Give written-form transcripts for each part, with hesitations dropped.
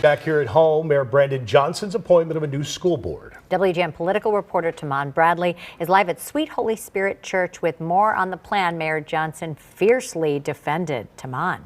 Back here at home, Mayor Brandon Johnson's appointment of a new school board. WGN political reporter Taman Bradley is live at Sweet Holy Spirit Church with more on the plan Mayor Johnson fiercely defended. Taman.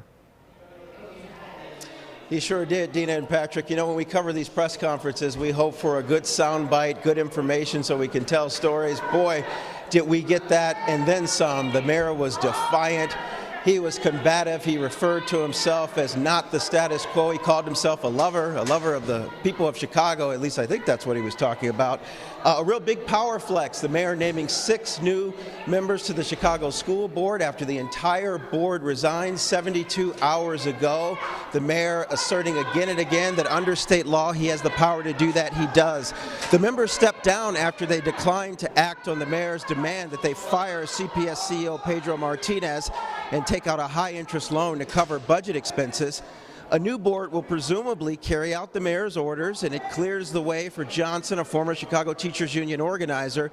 He sure did, Dina and Patrick. You know, when we cover these press conferences, we hope for a good soundbite, good information so we can tell stories. Boy, did we get that and then some. The mayor was defiant. He was combative. He referred to himself as not the status quo. He called himself a lover of the people of Chicago. At least I think that's what he was talking about. A real big power flex. The mayor naming 6 new members to the Chicago School Board after the entire board resigned 72 hours ago. The mayor asserting again and again that under state law he has the power to do that. He does. The members stepped down after they declined to act on the mayor's demand that they fire CPS CEO Pedro Martinez and take out a high-interest loan to cover budget expenses. A new board will presumably carry out the mayor's orders, and it clears the way for Johnson, a former Chicago Teachers Union organizer,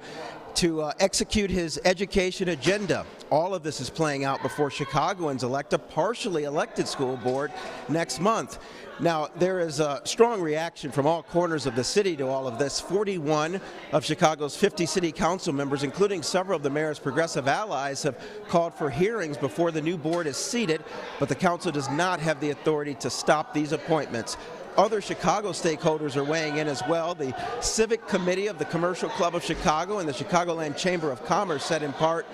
to execute his education agenda. All of this is playing out before Chicagoans elect a partially elected school board next month. Now, there is a strong reaction from all corners of the city to all of this. 41 of Chicago's 50 city council members, including several of the mayor's progressive allies, have called for hearings before the new board is seated, but the council does not have the authority to stop these appointments. Other Chicago stakeholders are weighing in as well. The Civic Committee of the Commercial Club of Chicago and the Chicagoland Chamber of Commerce said in part,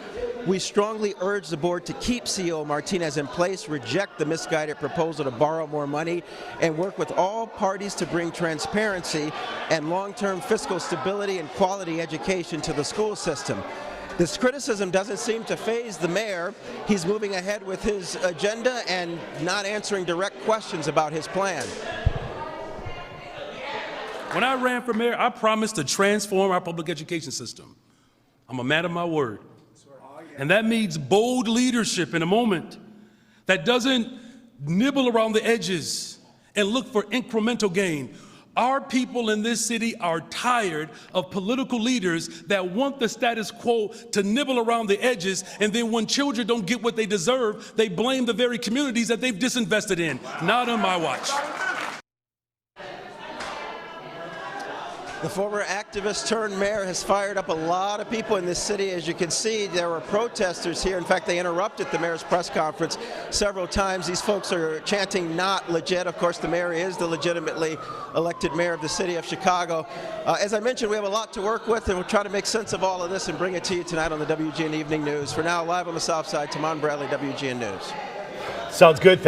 "We strongly urge the board to keep CEO Martinez in place, reject the misguided proposal to borrow more money, and work with all parties to bring transparency and long-term fiscal stability and quality education to the school system." This criticism doesn't seem to faze the mayor. He's moving ahead with his agenda and not answering direct questions about his plan. When I ran for mayor, I promised to transform our public education system. I'm a man of my word. And that means bold leadership in a moment that doesn't nibble around the edges and look for incremental gain. Our people in this city are tired of political leaders that want the status quo to nibble around the edges, and then when children don't get what they deserve, they blame the very communities that they've disinvested in. Not on my watch. The former activist turned mayor has fired up a lot of people in this city. As you can see, there were protesters here. In fact, they interrupted the mayor's press conference several times. These folks are chanting not legit. Of course, the mayor is the legitimately elected mayor of the city of Chicago. As I mentioned, we have a lot to work with, and we'll try to make sense of all of this and bring it to you tonight on the WGN Evening News. For now, live on the South Side, Taman Bradley, WGN News. Sounds good.